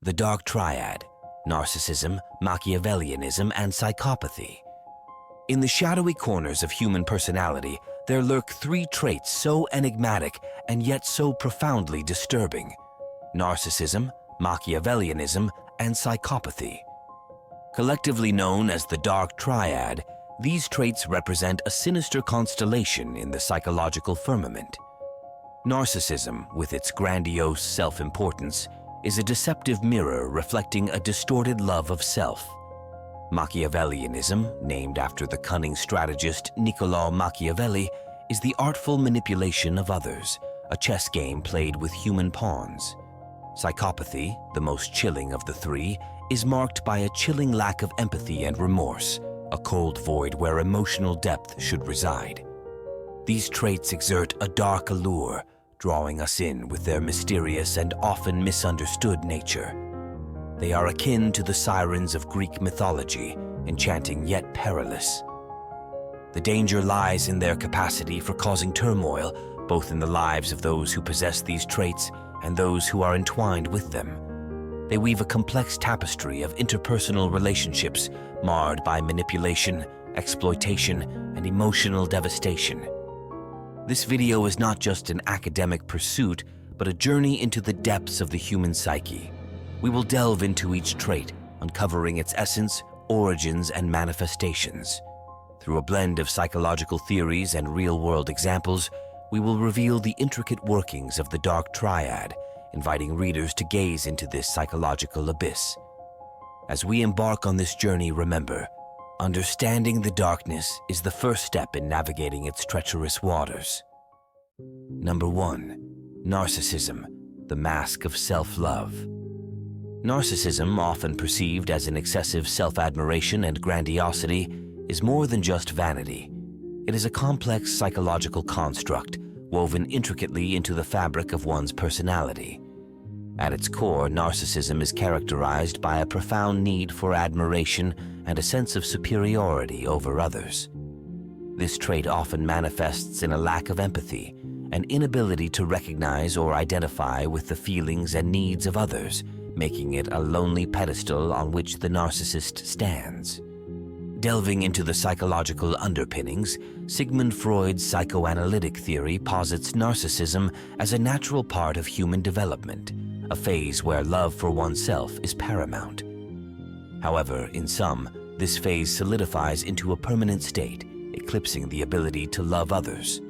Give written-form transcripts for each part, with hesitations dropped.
The Dark Triad: Narcissism, Machiavellianism, and Psychopathy. In the shadowy corners of human personality, there lurk three traits so enigmatic and yet so profoundly disturbing: narcissism, Machiavellianism, and psychopathy. Collectively known as the Dark Triad, these traits represent a sinister constellation in the psychological firmament. Narcissism, with its grandiose self-importance, is a deceptive mirror reflecting a distorted love of self. Machiavellianism, named after the cunning strategist Niccolò Machiavelli, is the artful manipulation of others, a chess game played with human pawns. Psychopathy, the most chilling of the three, is marked by a chilling lack of empathy and remorse, a cold void where emotional depth should reside. These traits exert a dark allure, drawing us in with their mysterious and often misunderstood nature. They are akin to the sirens of Greek mythology, enchanting yet perilous. The danger lies in their capacity for causing turmoil, both in the lives of those who possess these traits and those who are entwined with them. They weave a complex tapestry of interpersonal relationships marred by manipulation, exploitation, and emotional devastation. This video is not just an academic pursuit, but a journey into the depths of the human psyche. We will delve into each trait, uncovering its essence, origins, and manifestations. Through a blend of psychological theories and real-world examples, we will reveal the intricate workings of the Dark Triad, inviting readers to gaze into this psychological abyss. As we embark on this journey, remember, understanding the darkness is the first step in navigating its treacherous waters. Number 1. Narcissism, the mask of self-love. Narcissism, often perceived as an excessive self-admiration and grandiosity, is more than just vanity. It is a complex psychological construct woven intricately into the fabric of one's personality. At its core, narcissism is characterized by a profound need for admiration and a sense of superiority over others. This trait often manifests in a lack of empathy, an inability to recognize or identify with the feelings and needs of others, making it a lonely pedestal on which the narcissist stands. Delving into the psychological underpinnings, Sigmund Freud's psychoanalytic theory posits narcissism as a natural part of human development, a phase where love for oneself is paramount. However, in some, this phase solidifies into a permanent state, eclipsing the ability to love others.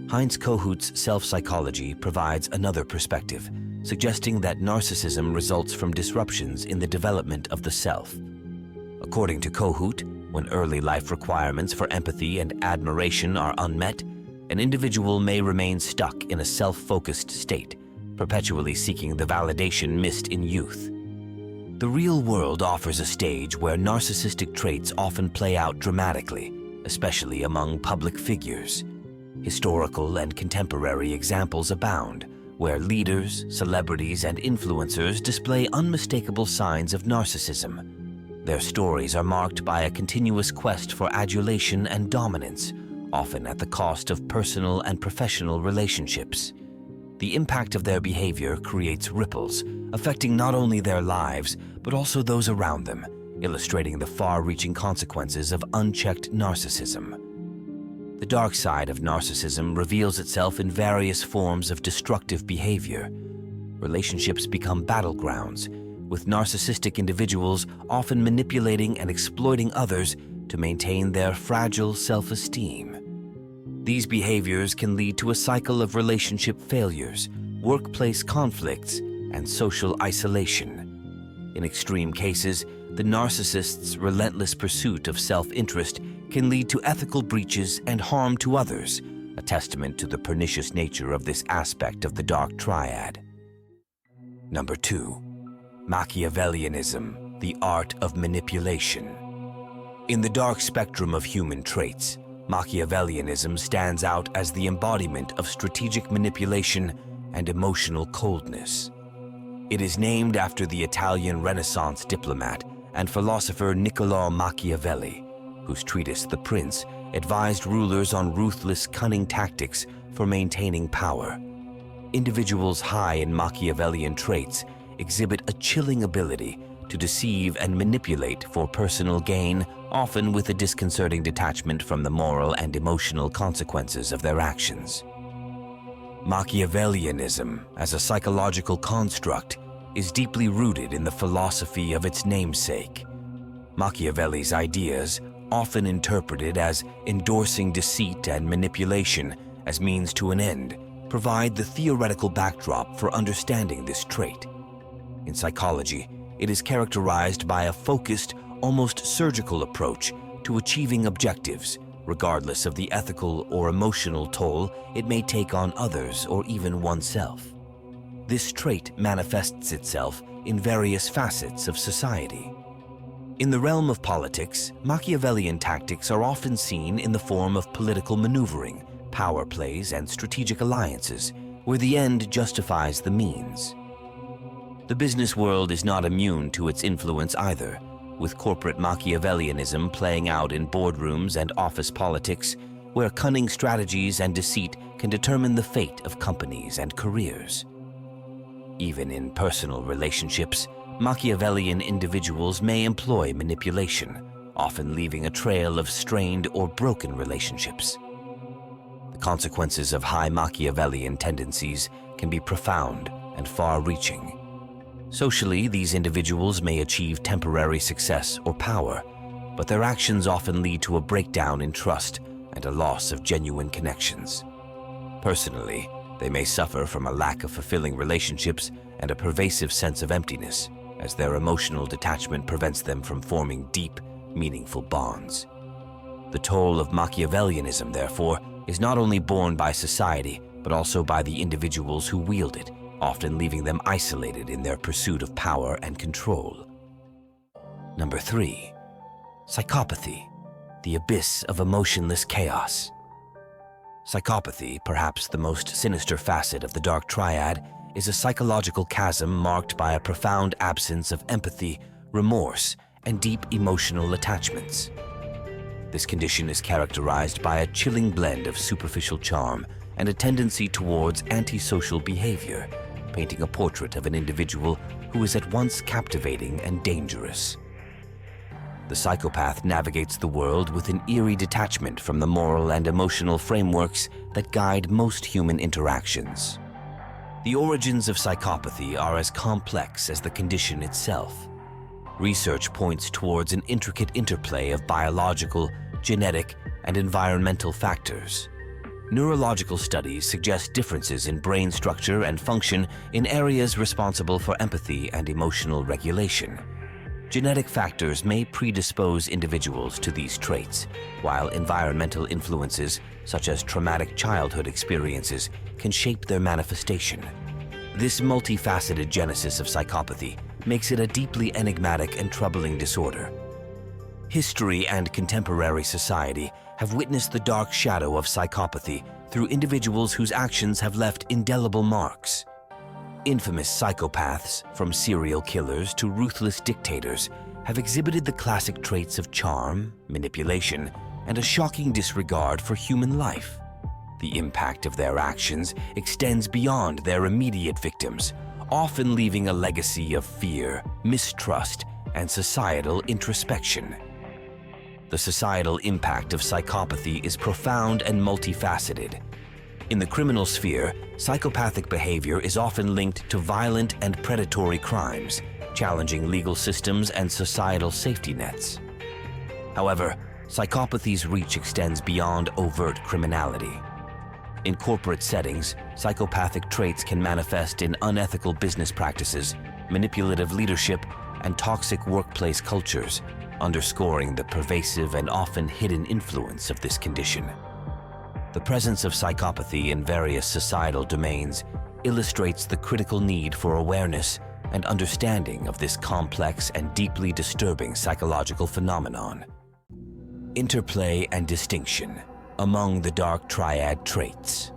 Heinz Kohut's self-psychology provides another perspective, suggesting that narcissism results from disruptions in the development of the self. According to Kohut, when early life requirements for empathy and admiration are unmet, an individual may remain stuck in a self-focused state, perpetually seeking the validation missed in youth. The real world offers a stage where narcissistic traits often play out dramatically, especially among public figures. Historical and contemporary examples abound, where leaders, celebrities, and influencers display unmistakable signs of narcissism. Their stories are marked by a continuous quest for adulation and dominance, often at the cost of personal and professional relationships. The impact of their behavior creates ripples, affecting not only their lives, but also those around them, illustrating the far-reaching consequences of unchecked narcissism. The dark side of narcissism reveals itself in various forms of destructive behavior. Relationships become battlegrounds, with narcissistic individuals often manipulating and exploiting others to maintain their fragile self-esteem. These behaviors can lead to a cycle of relationship failures, workplace conflicts, and social isolation. In extreme cases, the narcissist's relentless pursuit of self-interest can lead to ethical breaches and harm to others, a testament to the pernicious nature of this aspect of the Dark Triad. Number 2. Machiavellianism, the art of manipulation. In the dark spectrum of human traits, Machiavellianism stands out as the embodiment of strategic manipulation and emotional coldness. It is named after the Italian Renaissance diplomat and philosopher Niccolò Machiavelli, whose treatise The Prince advised rulers on ruthless, cunning tactics for maintaining power. Individuals high in Machiavellian traits exhibit a chilling ability to deceive and manipulate for personal gain, often with a disconcerting detachment from the moral and emotional consequences of their actions. Machiavellianism, as a psychological construct, is deeply rooted in the philosophy of its namesake. Machiavelli's ideas, often interpreted as endorsing deceit and manipulation as means to an end, provide the theoretical backdrop for understanding this trait. In psychology, it is characterized by a focused, almost surgical approach to achieving objectives, regardless of the ethical or emotional toll it may take on others or even oneself. This trait manifests itself in various facets of society. In the realm of politics, Machiavellian tactics are often seen in the form of political maneuvering, power plays, and strategic alliances, where the end justifies the means. The business world is not immune to its influence either, with corporate Machiavellianism playing out in boardrooms and office politics, where cunning strategies and deceit can determine the fate of companies and careers. Even in personal relationships, Machiavellian individuals may employ manipulation, often leaving a trail of strained or broken relationships. The consequences of high Machiavellian tendencies can be profound and far-reaching. Socially, these individuals may achieve temporary success or power, but their actions often lead to a breakdown in trust and a loss of genuine connections. Personally, they may suffer from a lack of fulfilling relationships and a pervasive sense of emptiness, as their emotional detachment prevents them from forming deep, meaningful bonds. The toll of Machiavellianism, therefore, is not only borne by society, but also by the individuals who wield it, often leaving them isolated in their pursuit of power and control. Number 3. Psychopathy, the abyss of emotionless chaos. Psychopathy, perhaps the most sinister facet of the Dark Triad, is a psychological chasm marked by a profound absence of empathy, remorse, and deep emotional attachments. This condition is characterized by a chilling blend of superficial charm and a tendency towards antisocial behavior, painting a portrait of an individual who is at once captivating and dangerous. The psychopath navigates the world with an eerie detachment from the moral and emotional frameworks that guide most human interactions. The origins of psychopathy are as complex as the condition itself. Research points towards an intricate interplay of biological, genetic, and environmental factors. Neurological studies suggest differences in brain structure and function in areas responsible for empathy and emotional regulation. Genetic factors may predispose individuals to these traits, while environmental influences, such as traumatic childhood experiences, can shape their manifestation. This multifaceted genesis of psychopathy makes it a deeply enigmatic and troubling disorder. History and contemporary society have witnessed the dark shadow of psychopathy through individuals whose actions have left indelible marks. Infamous psychopaths, from serial killers to ruthless dictators, have exhibited the classic traits of charm, manipulation, and a shocking disregard for human life. The impact of their actions extends beyond their immediate victims, often leaving a legacy of fear, mistrust, and societal introspection. The societal impact of psychopathy is profound and multifaceted. In the criminal sphere, psychopathic behavior is often linked to violent and predatory crimes, challenging legal systems and societal safety nets. However, psychopathy's reach extends beyond overt criminality. In corporate settings, psychopathic traits can manifest in unethical business practices, manipulative leadership, and toxic workplace cultures, underscoring the pervasive and often hidden influence of this condition. The presence of psychopathy in various societal domains illustrates the critical need for awareness and understanding of this complex and deeply disturbing psychological phenomenon. Interplay and distinction among the Dark Triad traits.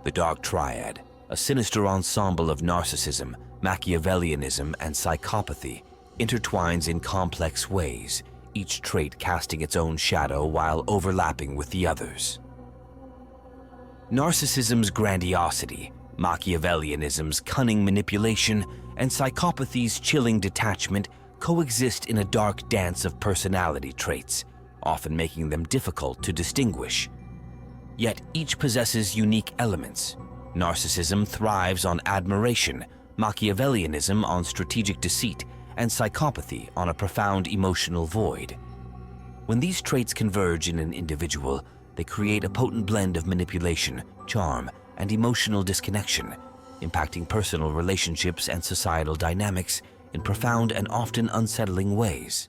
The Dark Triad, a sinister ensemble of narcissism, Machiavellianism, and psychopathy, intertwines in complex ways, each trait casting its own shadow while overlapping with the others. Narcissism's grandiosity, Machiavellianism's cunning manipulation, and psychopathy's chilling detachment coexist in a dark dance of personality traits, often making them difficult to distinguish. Yet each possesses unique elements. Narcissism thrives on admiration, Machiavellianism on strategic deceit, and psychopathy on a profound emotional void. When these traits converge in an individual, they create a potent blend of manipulation, charm, and emotional disconnection, impacting personal relationships and societal dynamics in profound and often unsettling ways.